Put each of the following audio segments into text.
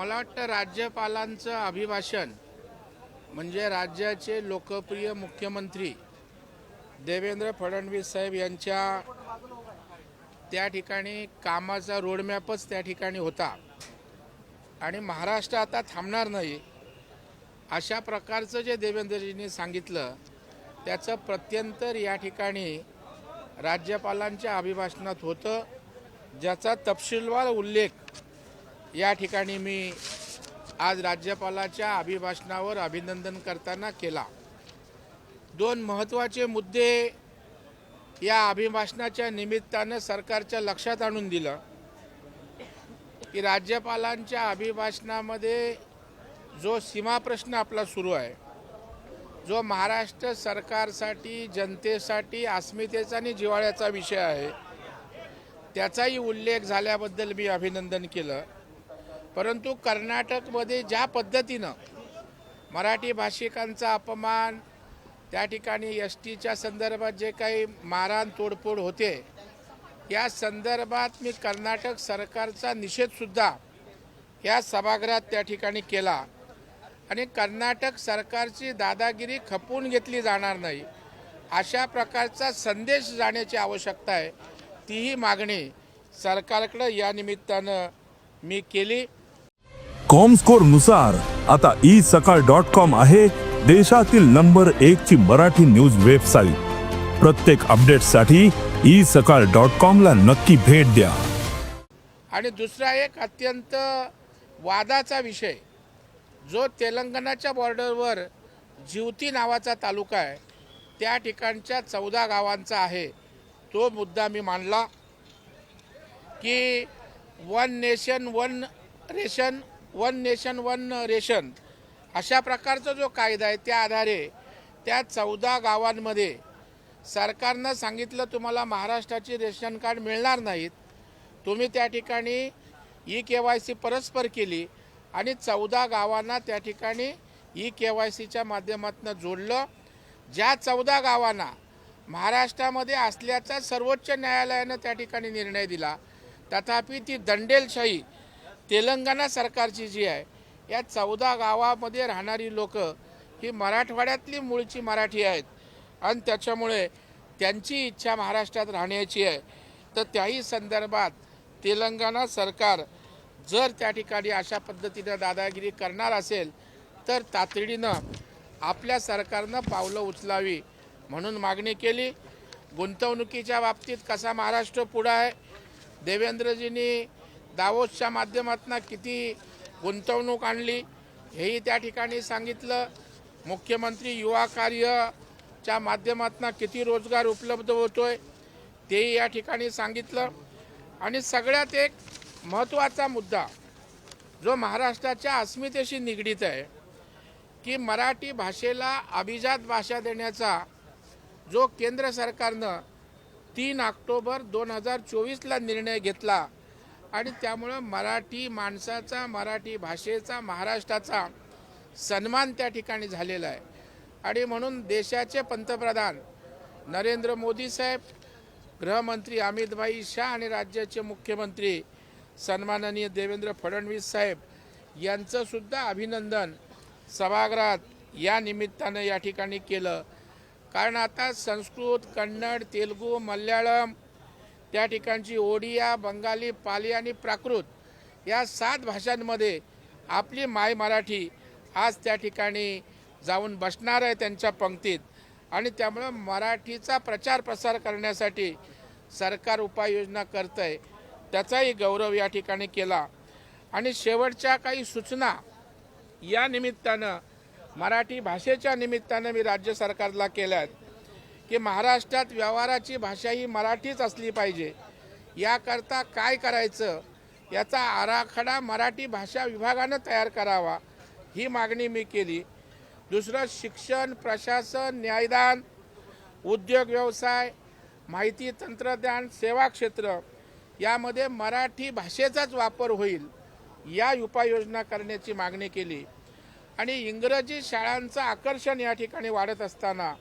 मला वाटतं राज्यपालांचं अभिभाषण म्हणजे राज्याचे लोकप्रिय मुख्यमंत्री देवेंद्र फडणवीस साहेब यांच्या त्या ठिकाणी कामाचा रोडमॅपच त्या ठिकाणी होता आणि महाराष्ट्र आता थांबणार नाही अशा प्रकारचं जे देवेंद्रजींनी सांगितलं त्याचं प्रत्यंतर या ठिकाणी राज्यपालांच्या अभिभाषणात होतं, ज्याचा तपशीलवार उल्लेख या ठिकाणी मी आज राज्यपालाच्या अभिभाषणावर अभिनंदन करताना केला। दोन महत्त्वाचे मुद्दे या अभिभाषणाच्या निमित्तानं सरकारच्या लक्षात आणून दिलं की राज्यपालांच्या अभिभाषणामध्ये जो सीमा प्रश्न आपला सुरू आहे, जो महाराष्ट्र सरकारसाठी जनतेसाठी अस्मितेचा आणि जिव्हाळ्याचा विषय आहे, त्याचाही उल्लेख झाल्याबद्दल मी अभिनंदन केलं। परंतु कर्नाटकमध्ये ज्या पद्धतीनं मराठी भाषिकांचा अपमान, त्या ठिकाणी एसटीच्या संदर्भात जे काही मारहाण तोडफोड होते, या संदर्भात मी कर्नाटक सरकारचा निषेधसुद्धा या सभागृहात त्या ठिकाणी केला आणि कर्नाटक सरकारची दादागिरी खपवून घेतली जाणार नाही अशा प्रकारचा संदेश जाण्याची आवश्यकता आहे, तीही मागणी सरकारकडे या निमित्तानं मी केली। कॉमस्कोर नुसार आता isakal.com आहे देशातील नंबर 1 ची मराठी न्यूज वेबसाईट। प्रत्येक अपडेटसाठी isakal.com ला नक्की भेट द्या। आणि दुसरा एक अत्यंत वादाचा विषय जो तेलंगणाच्या बॉर्डरवर जिवती नावाचा तालुका आहे, त्या ठिकाणच्या 14 गावांचा आहे, तो मुद्दा मी मांडला की वन नेशन वन रेशन अशा प्रकारचा जो कायदा आहे त्या आधारे त्या 14 गावांमध्ये सरकारनं सांगितलं तुम्हाला महाराष्ट्राची रेशन कार्ड मिळणार नाहीत। तुम्ही त्या ठिकाणी KYC परस्पर केली आणि 14 गावांना त्या ठिकाणी KYCच्या माध्यमातून जोडलं। ज्या 14 गावांना महाराष्ट्रामध्ये असल्याचा सर्वोच्च न्यायालयानं त्या ठिकाणी निर्णय दिला, तथापि ती दंडेलशाही तेलंगणा सरकारची जी आहे, या 14 गावामध्ये राहणारी लोक ही मराठवाड्यातली मूळची मराठी आहेत आणि त्याच्यामुळे त्यांची इच्छा महाराष्ट्रात राहण्याची आहे। तर त्याही संदर्भात तेलंगणा सरकार जर त्या ठिकाणी अशा पद्धतीने दादागिरी करणार असेल तर तातडीनं आपल्या सरकारनं पावलं उचलावी म्हणून मागणी केली। गुंतवणुकीच्या बाबतीत कसा महाराष्ट्र पुढे आहे, देवेंद्रजींनी दावोसच्या माध्यमातून किती गुंतवणूक आणली हेही त्या ठिकाणी सांगितलं। मुख्यमंत्री युवा कार्यच्या माध्यमातून किती रोजगार उपलब्ध होतोय तेही या ठिकाणी सांगितलं। आणि सगळ्यात एक महत्त्वाचा मुद्दा जो महाराष्ट्राच्या अस्मितेशी निगडीत आहे की मराठी भाषेला अभिजात भाषा देण्याचा जो केंद्र सरकारनं 3 ऑक्टोबर 2024ला निर्णय घेतला आणि त्यामुळं मराठी माणसाचा, मराठी भाषेचा, महाराष्ट्राचा सन्मान त्या ठिकाणी झालेला आहे। आणि म्हणून देशाचे पंतप्रधान नरेंद्र मोदी साहेब, गृहमंत्री अमित भाई शाह आणि राज्याचे मुख्यमंत्री सन्माननीय देवेंद्र फडणवीस साहेब यांचं सुद्धा अभिनंदन सभागृहात या निमित्तानं या ठिकाणी केलं। कारण आता संस्कृत, कन्नड, तेलुगू, मल्याळम, त्या ठिकाणची ओडिया, बंगाली, पाली आणि प्राकृत या 7 भाषांमध्ये आपली माय मराठी आज त्या ठिकाणी जाऊन बसणार आहे त्यांच्या पंक्तीत आणि त्यामुळे मराठीचा प्रचार प्रसार करण्यासाठी सरकार उपाययोजना करत आहे, त्याचाही गौरव या ठिकाणी केला। आणि शेवटच्या काही सूचना या निमित्तानं मराठी भाषेच्या निमित्तानं मी राज्य सरकारला केल्यात की महाराष्ट्रात व्यवहाराची भाषा ही मराठीच असली पाहिजे। याकरता काय करायचं याचा आराखडा मराठी भाषा विभागानं तयार करावा ही मागणी मी केली। दुसरं शिक्षण, प्रशासन, न्यायदान, उद्योग व्यवसाय, माहिती तंत्रज्ञान, सेवा क्षेत्र यामध्ये मराठी भाषेचाच वापर होईल या उपाययोजना करण्याची मागणी केली। आणि इंग्रजी शाळांचं आकर्षण या ठिकाणी वाढत असताना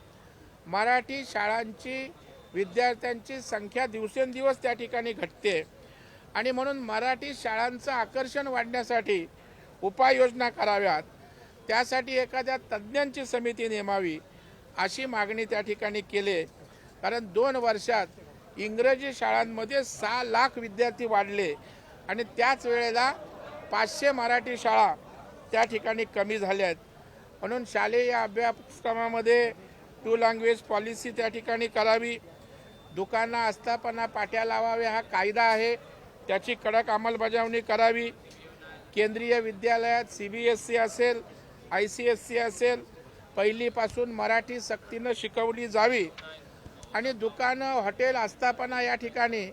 मराठी शाळांची विद्यार्थ्यांची संख्या दिवसेंदिवस त्या ठिकाणी घटते आणि म्हणून मराठी शाळांचं आकर्षण वाढण्यासाठी उपाययोजना कराव्यात, त्यासाठी एखाद्या तज्ज्ञांची समिती नेमावी अशी मागणी त्या ठिकाणी केली. कारण 2 वर्षात इंग्रजी शाळांमध्ये 6 लाख विद्यार्थी वाढले आणि त्याच वेळेला 500 मराठी शाळा त्या ठिकाणी कमी झाल्या आहेत. म्हणून शालेय अभ्यासक्रमामध्ये 2 लँग्वेज पॉलिसी त्या ठिकाणी करावी. दुकानं आस्थापना पाट्या लावाव्या हा कायदा आहे, त्याची कडक अंमलबजावणी करावी. केंद्रीय विद्यालयात CBSE असेल, ICSE असेल, पहिलीपासून मराठी सक्तीनं शिकवली जावी आणि दुकानं, हॉटेल, आस्थापना या ठिकाणी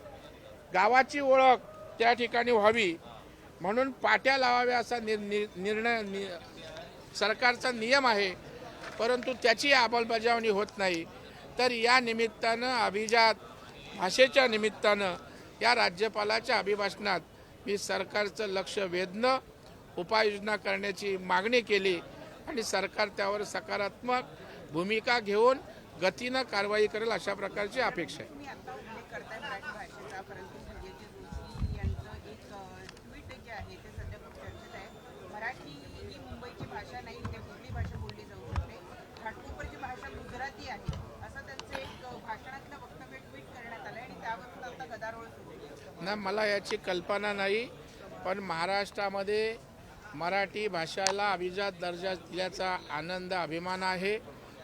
गावाची ओळख त्या ठिकाणी व्हावी म्हणून पाट्या लावाव्या असा निर्णय सरकारचा नियम आहे. परंतु त्याची अंमलबजावणी होत नाही. तर या निमित्तानं अभिजात भाषेच्या निमित्तानं या राज्यपालाच्या अभिभाषणात मी सरकारचं लक्ष वेधणं, उपाययोजना करण्याची मागणी केली आणि सरकार त्यावर सकारात्मक भूमिका घेऊन गतीनं कारवाई करेल अशा प्रकारची अपेक्षा आहे. तुम्ही आता उल्लेख करताय मराठी भाषेचा, परंतु भैयाजी जोशी यांचं एक ट्विट जे आहे ते सध्या खूप चर्चेत आहे. मराठी ही मुंबईची भाषा नाही, इथे कुठली भाषा बोलली जाऊ शकते. घाटकोपरची भाषा गुजराती आहे असं त्यांचं एक भाषणातलं वक्तव्य ट्विट करण्यात आलं आणि त्यावरून आता गदारोळ सुरू आहे. ना मला याची कल्पना नाही, पण महाराष्ट्रामध्ये मराठी भाषेला अभिजात दर्जा दिल्याचा आनंद, अभिमान आहे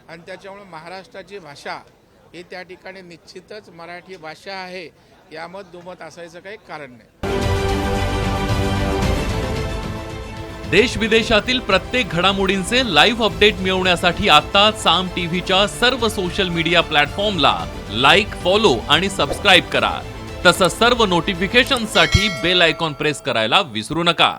आणि त्याच्यामुळे महाराष्ट्राची भाषा ही त्या ठिकाणी निश्चितच मराठी भाषा आहे, यामध्ये दुमत असायचं काही कारण नाही. देश विदेशातील प्रत्येक घडामोडींचे लाईव्ह अपडेट मिळवण्यासाठी आता साम टीव्हीच्या सर्व सोशल मीडिया प्लॅटफॉर्मला लाईक, फॉलो आणि सबस्क्राईब करा. तसंच सर्व नोटिफिकेशनसाठी बेल आयकॉन प्रेस करायला विसरू नका.